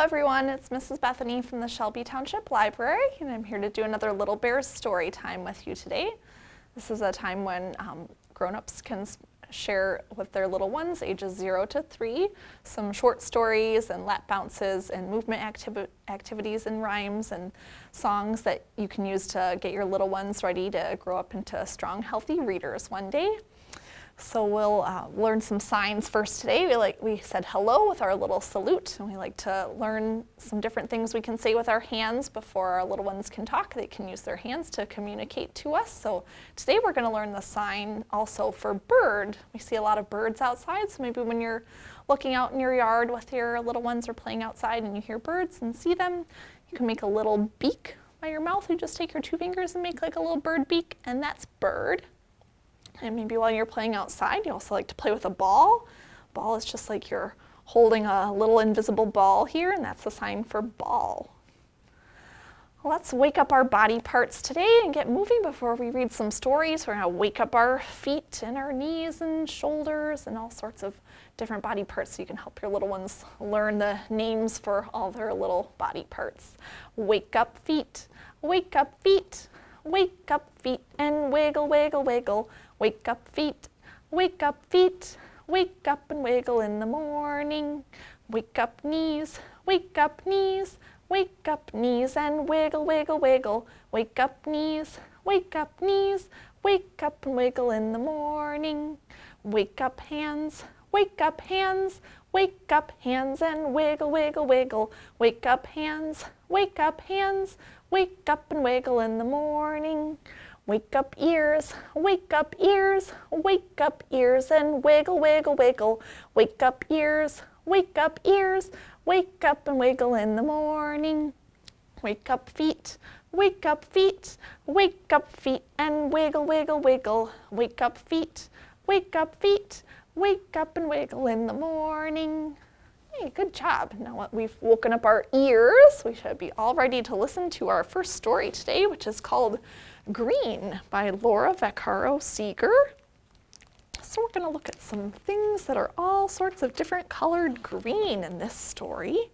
everyone, it's Mrs. Bethany from the Shelby Township Library, and I'm here to do another Little Bears story time with you today. This is a time when grown-ups can share with their little ones, ages 0 to 3, some short stories and lap bounces and movement activities and rhymes and songs that you can use to get your little ones ready to grow up into strong, healthy readers one day. So we'll learn some signs first today. We said hello with our little salute, and we like to learn some different things we can say with our hands before our little ones can talk. They can use their hands to communicate to us. So today we're going to learn the sign also for bird. We see a lot of birds outside, so maybe when you're looking out in your yard with your little ones or playing outside and you hear birds and see them, you can make a little beak by your mouth. You just take your 2 fingers and make like a little bird beak, and that's bird. And maybe while you're playing outside, you also like to play with a ball. Ball is just like you're holding a little invisible ball here, and that's the sign for ball. Let's wake up our body parts today and get moving before we read some stories. We're going to wake up our feet and our knees and shoulders and all sorts of different body parts so you can help your little ones learn the names for all their little body parts. Wake up feet, wake up feet, wake up feet, and wiggle, wiggle, wiggle. Wake up feet, wake up feet, wake up and wiggle in the morning. Wake up knees, wake up knees, wake up knees and wiggle, wiggle, wiggle. Wake up knees, wake up knees, wake up and wiggle in the morning. Wake up hands, wake up hands, wake up hands and wiggle, wiggle, wiggle. Wake up hands, wake up hands, wake up and wiggle in the morning. Wake up ears, wake up ears, wake up ears and wiggle, wiggle, wiggle. Wake up ears, wake up ears, wake up and wiggle in the morning. Wake up feet, wake up feet, wake up feet and wiggle, wiggle, wiggle. Wake up feet, wake up feet, wake up and wiggle in the morning. Hey, good job. Now that we've woken up our ears, we should be all ready to listen to our first story today, which is called Green by Laura Vaccaro Seeger. So we're going to look at some things that are all sorts of different colored green in this story.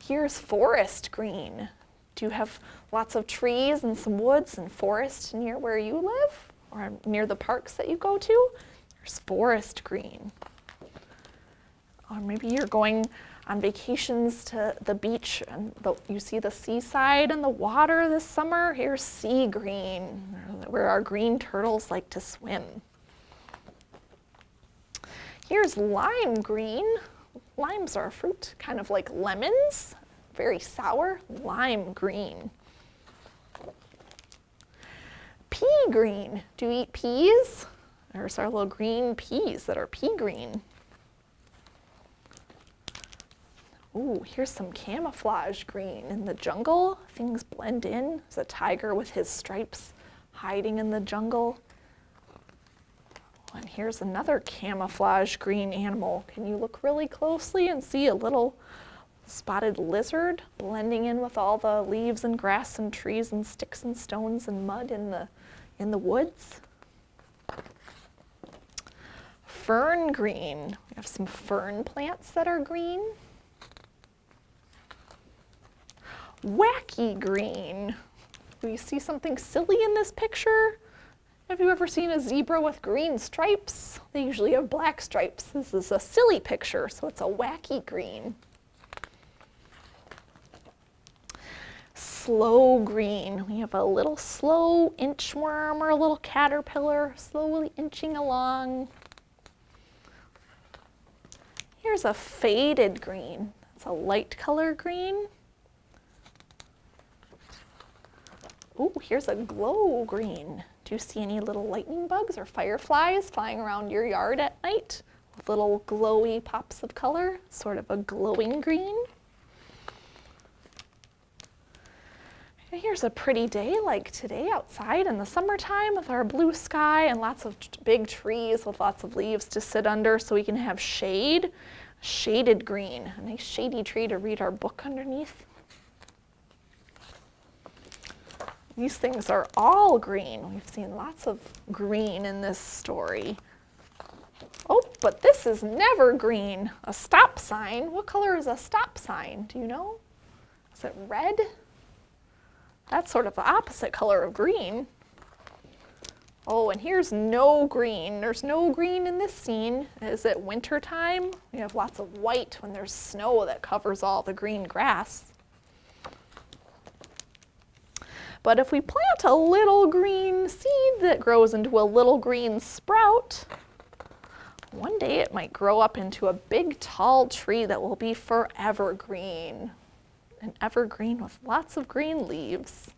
Here's forest green. Do you have lots of trees and some woods and forest near where you live or near the parks that you go to? There's forest green. Or maybe you're going on vacations to the beach and you see the seaside and the water this summer. Here's sea green, where our green turtles like to swim. Here's lime green. Limes are a fruit, kind of like lemons, very sour. Lime green. Pea green. Do you eat peas? There's our little green peas that are pea green. Ooh, here's some camouflage green. In the jungle, things blend in. There's a tiger with his stripes hiding in the jungle. And here's another camouflage green animal. Can you look really closely and see a little spotted lizard blending in with all the leaves and grass and trees and sticks and stones and mud in the woods? Fern green. We have some fern plants that are green. Wacky green. Do you see something silly in this picture? Have you ever seen a zebra with green stripes? They usually have black stripes. This is a silly picture, so it's a wacky green. Slow green. We have a little slow inchworm or a little caterpillar slowly inching along. Here's a faded green. It's a light color green. Ooh, here's a glow green. Do you see any little lightning bugs or fireflies flying around your yard at night with little glowy pops of color? Sort of a glowing green. And here's a pretty day like today outside in the summertime with our blue sky and lots of big trees with lots of leaves to sit under so we can have shade. Shaded green, a nice shady tree to read our book underneath. These things are all green. We've seen lots of green in this story. Oh, but this is never green. A stop sign. What color is a stop sign? Do you know? Is it red? That's sort of the opposite color of green. Oh, and here's no green. There's no green in this scene. Is it winter time? We have lots of white when there's snow that covers all the green grass. But if we plant a little green seed that grows into a little green sprout, one day it might grow up into a big tall tree that will be forever green. An evergreen with lots of green leaves.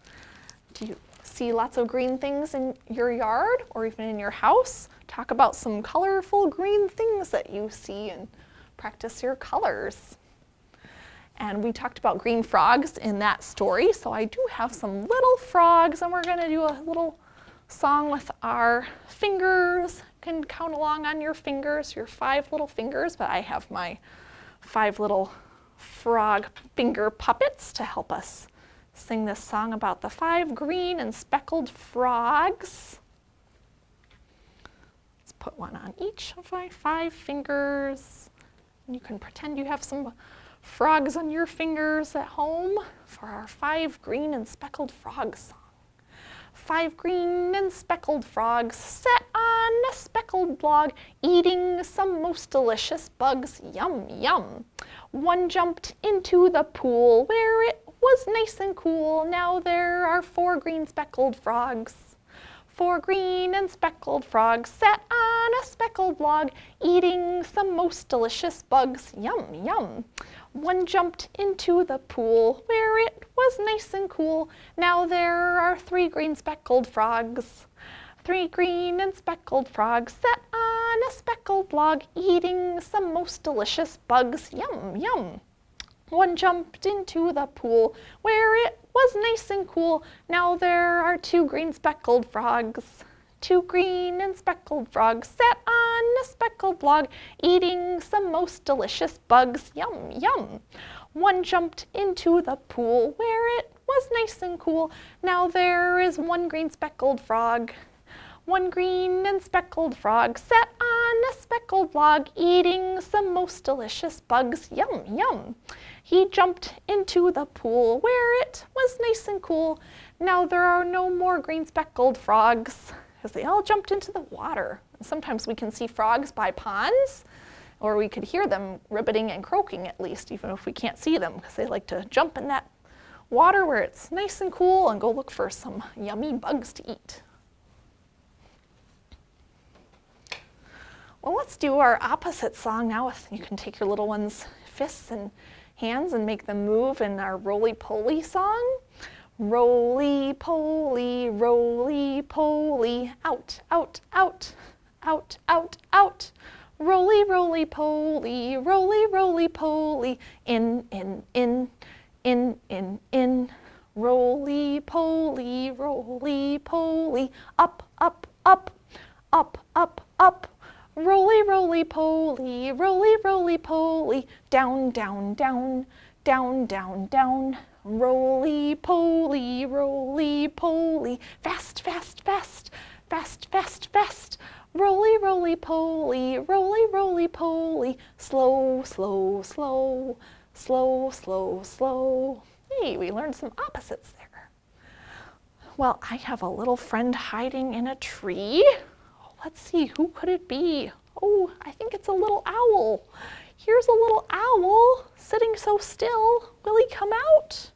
Do you see lots of green things in your yard or even in your house? Talk about some colorful green things that you see and practice your colors. And we talked about green frogs in that story, so I do have some little frogs, and we're going to do a little song with our fingers. You can count along on your fingers, your 5 little fingers, but I have my 5 little frog finger puppets to help us sing this song about the 5 green and speckled frogs. Let's put one on each of my 5 fingers. And you can pretend you have some frogs on your fingers at home for our 5 green and speckled frogs song. 5 green and speckled frogs sat on a speckled log, eating some most delicious bugs, yum, yum. One jumped into the pool where it was nice and cool. Now there are 4 green speckled frogs. 4 green and speckled frogs sat on a speckled log, eating some most delicious bugs, yum, yum. One jumped into the pool where it was nice and cool. Now there are 3 green speckled frogs. 3 green and speckled frogs sat on a speckled log, eating some most delicious bugs, yum, yum. One jumped into the pool where it was nice and cool. Now there are 2 green speckled frogs. 2 green and speckled frogs sat on a speckled log, eating some most delicious bugs, yum, yum. One jumped into the pool where it was nice and cool. Now there is 1 green speckled frog. 1 green and speckled frog sat on a speckled log, eating some most delicious bugs, yum, yum. He jumped into the pool where it was nice and cool. Now there are no more green speckled frogs, because they all jumped into the water. And sometimes we can see frogs by ponds, or we could hear them ribbiting and croaking at least, even if we can't see them, because they like to jump in that water where it's nice and cool and go look for some yummy bugs to eat. Well, let's do our opposite song now. You can take your little one's fists and hands and make them move in our roly-poly song. Roly-poly, roly-poly, out, out, out, out, out, out. Roly, roly-poly, roly, roly-poly, in, in, in, in, in, in. Roly-poly, roly-poly, up, up, up, up, up, up. Roly, roly-poly, roly, roly-poly, down, down, down, down, down, down. Roly-poly, roly-poly, fast, fast, fast, fast, fast, fast. Roly, roly-poly, roly, roly-poly, slow, slow, slow, slow, slow, slow. Hey, we learned some opposites there. Well, I have a little friend hiding in a tree. Let's see, who could it be? Oh, I think it's a little owl. Here's a little owl sitting so still. Will he come out?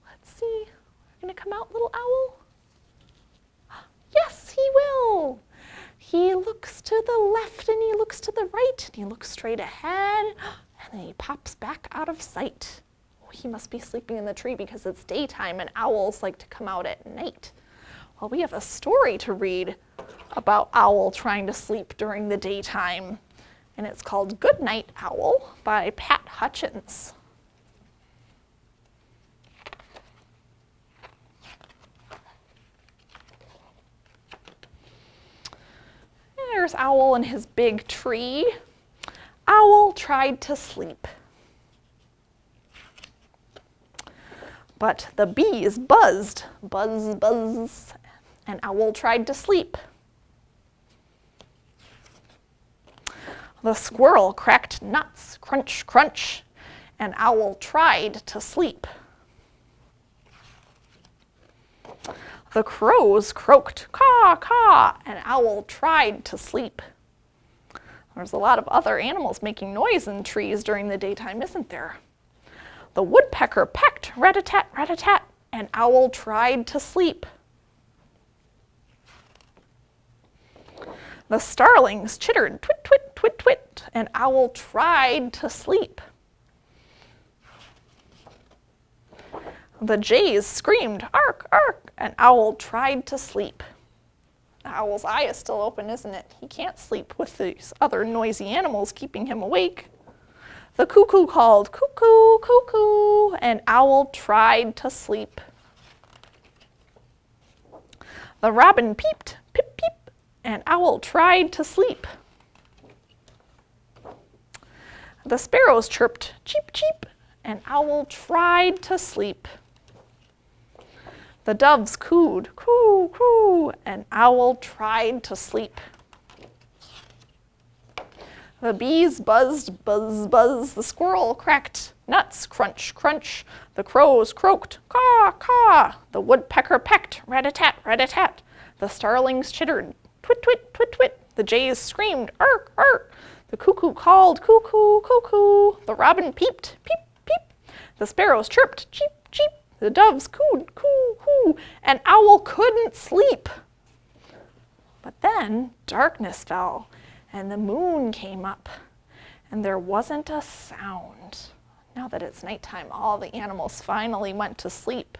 Let's see. Are you gonna come out, little owl? Yes, he will. He looks to the left and he looks to the right and he looks straight ahead and then he pops back out of sight. Oh, he must be sleeping in the tree because it's daytime and owls like to come out at night. Well, we have a story to read about Owl trying to sleep during the daytime, and it's called Good Night, Owl by Pat Hutchins. There's Owl in his big tree. Owl tried to sleep, but the bees buzzed, buzz, buzz, and Owl tried to sleep. The squirrel cracked nuts, crunch, crunch. An owl tried to sleep. The crows croaked, caw, caw. An owl tried to sleep. There's a lot of other animals making noise in trees during the daytime, isn't there? The woodpecker pecked, rat-a-tat, rat-a-tat. An owl tried to sleep. The starlings chittered, twit, twit, twit, twit. An owl tried to sleep. The jays screamed, ark, ark. An owl tried to sleep. The owl's eye is still open, isn't it? He can't sleep with these other noisy animals keeping him awake. The cuckoo called, cuckoo, cuckoo. An owl tried to sleep. The robin peeped, pip, peep. An owl tried to sleep. The sparrows chirped, cheep, cheep. An owl tried to sleep. The doves cooed, coo, coo. An owl tried to sleep. The bees buzzed, buzz, buzz. The squirrel cracked nuts, crunch, crunch. The crows croaked, caw, caw. The woodpecker pecked, rat-a-tat, rat-a-tat. The starlings chittered, twit, twit, twit, twit. The jays screamed, ark, ark. The cuckoo called, cuckoo, cuckoo. The robin peeped, peep, peep. The sparrows chirped, cheep, cheep. The doves cooed, coo, coo. An owl couldn't sleep. But then darkness fell, and the moon came up, and there wasn't a sound. Now that it's nighttime, all the animals finally went to sleep.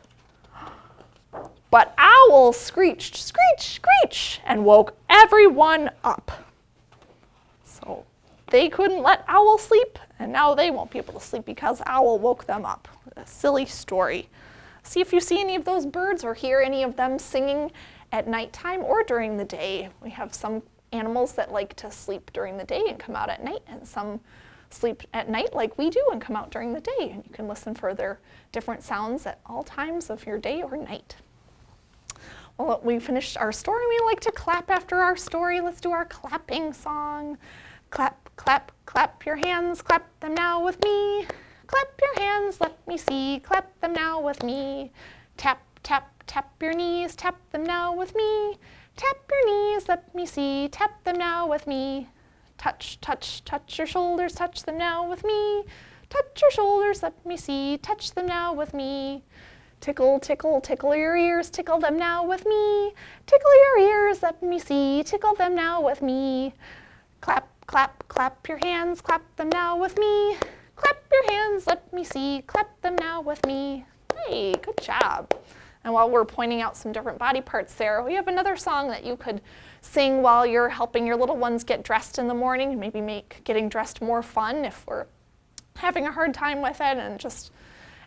But Owl screeched, screech, screech, and woke everyone up. So they couldn't let Owl sleep, and now they won't be able to sleep because Owl woke them up. A silly story. See if you see any of those birds or hear any of them singing at nighttime or during the day. We have some animals that like to sleep during the day and come out at night, and some sleep at night like we do and come out during the day. And you can listen for their different sounds at all times of your day or night. Well, we finished our story. We like to clap after our story. Let's do our clapping song. Clap, clap, clap your hands, clap them now with me. Clap your hands, let me see, clap them now with me. Tap, tap, tap your knees, tap them now with me. Tap your knees, let me see, tap them now with me. Touch, touch, touch your shoulders, touch them now with me. Touch your shoulders, let me see, touch them now with me. Tickle, tickle, tickle your ears, tickle them now with me. Tickle your ears, let me see, tickle them now with me. Clap, clap, clap your hands, clap them now with me. Clap your hands, let me see, clap them now with me. Hey, good job. And while we're pointing out some different body parts there, we have another song that you could sing while you're helping your little ones get dressed in the morning, and maybe make getting dressed more fun if we're having a hard time with it, and just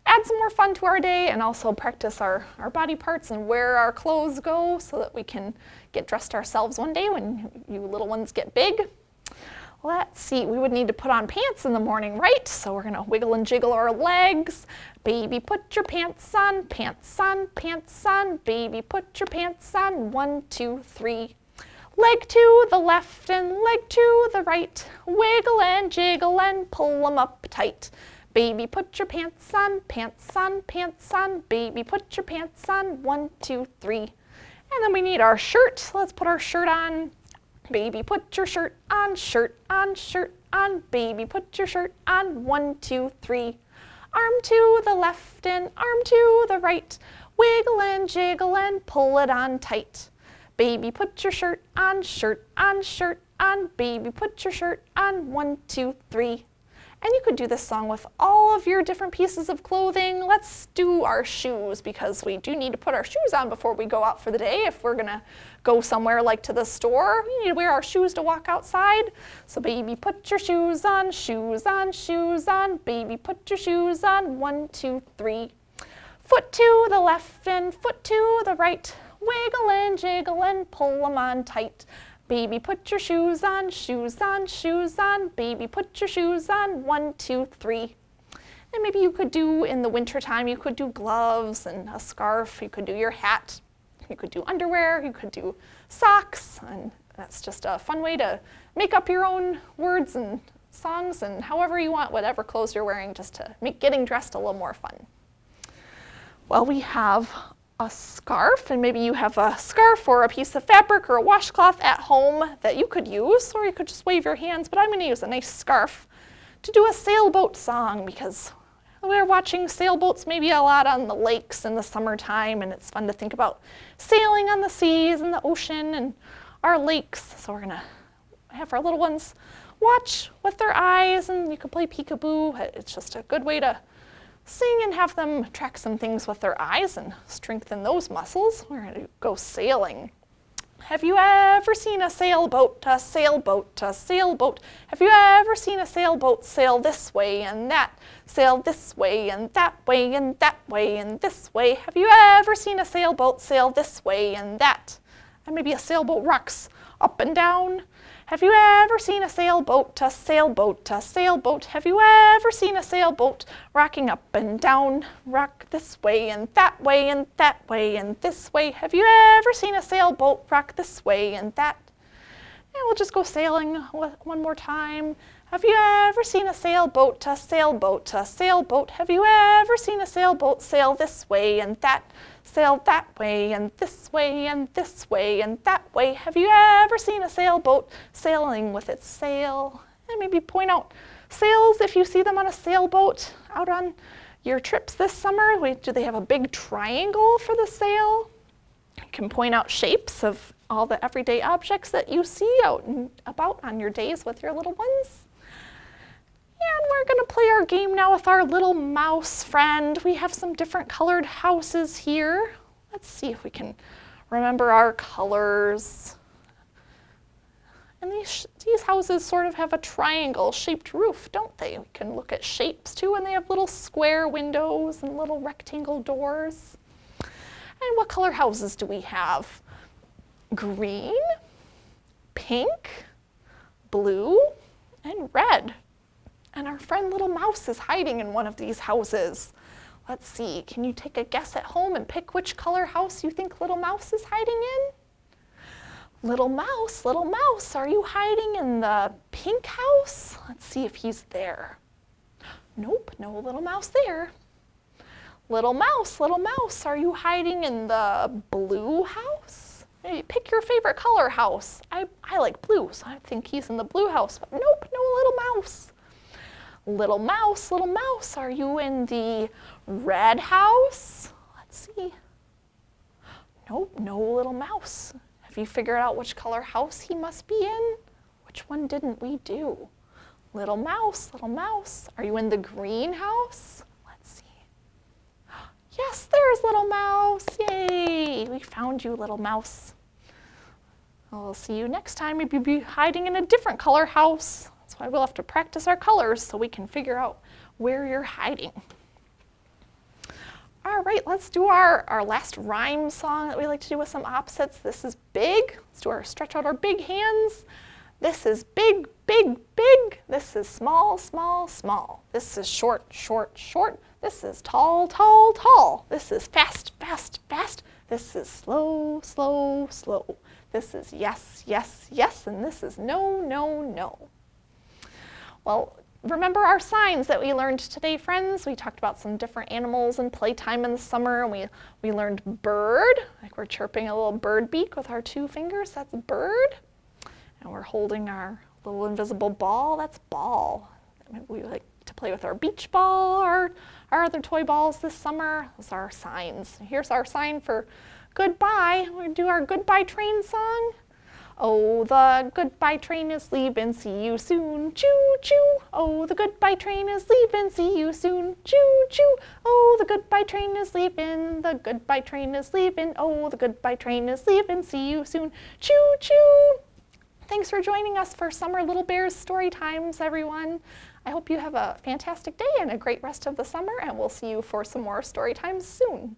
add some more fun to our day, and also practice our body parts and where our clothes go so that we can get dressed ourselves one day when you little ones get big. Let's see, we would need to put on pants in the morning, right? So we're gonna wiggle and jiggle our legs. Baby, put your pants on, pants on, pants on. Baby, put your pants on, 1, 2, 3. Leg to the left and leg to the right. Wiggle and jiggle and pull them up tight. Baby, put your pants on, pants on, pants on. Baby, put your pants on, 1, 2, 3. And then we need our shirt. Let's put our shirt on. Baby, put your shirt on, shirt on, shirt on. Baby, put your shirt on, 1, 2, 3. Arm to the left and arm to the right. Wiggle and jiggle and pull it on tight. Baby, put your shirt on, shirt on, shirt on. Baby, put your shirt on, 1, 2, 3. And you could do this song with all of your different pieces of clothing. Let's do our shoes, because we do need to put our shoes on before we go out for the day. If we're gonna go somewhere like to the store, we need to wear our shoes to walk outside. So baby, put your shoes on, shoes on, shoes on. Baby, put your shoes on, 1, 2, 3. Foot to the left and foot to the right. Wiggle and jiggle and pull them on tight. Baby, put your shoes on, shoes on, shoes on. Baby, put your shoes on, 1, 2, 3. And maybe you could do, in the winter time, you could do gloves and a scarf. You could do your hat. You could do underwear. You could do socks and That's just a fun way to make up your own words and songs and however you want, whatever clothes you're wearing, just to make getting dressed a little more fun. Well, we have a scarf, and maybe you have a scarf or a piece of fabric or a washcloth at home that you could use, or you could just wave your hands, but I'm going to use a nice scarf to do a sailboat song, because we're watching sailboats maybe a lot on the lakes in the summertime, and it's fun to think about sailing on the seas and the ocean and our lakes. So we're going to have our little ones watch with their eyes, and you can play peekaboo. It's just a good way to sing and have them track some things with their eyes and strengthen those muscles. We're going to go sailing. Have you ever seen a sailboat, a sailboat, a sailboat? Have you ever seen a sailboat sail this way and that, sail this way and that way and that way and this way? Have you ever seen a sailboat sail this way and that? And maybe a sailboat rocks up and down. Have you ever seen a sailboat, a sailboat, a sailboat? Have you ever seen a sailboat rocking up and down, rock this way and that way and that way and this way? Have you ever seen a sailboat rock this way and that? And we'll just go sailing one more time. Have you ever seen a sailboat, a sailboat, a sailboat? Have you ever seen a sailboat sail this way and that, sail that way and this way and this way and that way? Have you ever seen a sailboat sailing with its sail? And maybe point out sails if you see them on a sailboat out on your trips this summer. Do they have a big triangle for the sail? You can point out shapes of all the everyday objects that you see out and about on your days with your little ones. And we're going to play our game now with our little mouse friend. We have some different colored houses here. Let's see if we can remember our colors. And these houses sort of have a triangle-shaped roof, don't they? We can look at shapes too, and they have little square windows and little rectangle doors. And what color houses do we have? Green, pink, blue, and red. And our friend Little Mouse is hiding in one of these houses. Let's see, can you take a guess at home and pick which color house you think Little Mouse is hiding in? Little Mouse, are you hiding in the pink house? Let's see if he's there. Nope, no Little Mouse there. Little Mouse, are you hiding in the blue house? Maybe pick your favorite color house. I like blue, so I think he's in the blue house, but nope, no Little Mouse. Little Mouse, are you in the red house? Let's see. Nope, no Little Mouse. Have you figured out which color house he must be in? Which one didn't we do? Little Mouse, are you in the green house? Let's see. Yes, there's Little Mouse. Yay, we found you, Little Mouse. We'll see you next time. Maybe you'll be hiding in a different color house. That's why we'll have to practice our colors so we can figure out where you're hiding. All right, let's do our last rhyme song that we like to do with some opposites. This is big. Let's do our stretch out our big hands. This is big, big, big. This is small, small, small. This is short, short, short. This is tall, tall, tall. This is fast, fast, fast. This is slow, slow, slow. This is yes, yes, yes, and this is no, no, no. Well, remember our signs that we learned today, friends? We talked about some different animals and playtime in the summer, and we learned bird, like we're chirping a little bird beak with our 2 fingers, that's bird. And we're holding our little invisible ball, that's ball. We like to play with our beach ball or our other toy balls this summer. Those are our signs. Here's our sign for goodbye. We're gonna do our goodbye train song. Oh, the goodbye train is leaving, see you soon, choo choo. Oh, the goodbye train is leaving, see you soon, choo choo. Oh, the goodbye train is leaving, the goodbye train is leaving. Oh, the goodbye train is leaving, see you soon, choo choo. Thanks for joining us for Summer Little Bears Story Times, everyone. I hope you have a fantastic day and a great rest of the summer, and we'll see you for some more story times soon.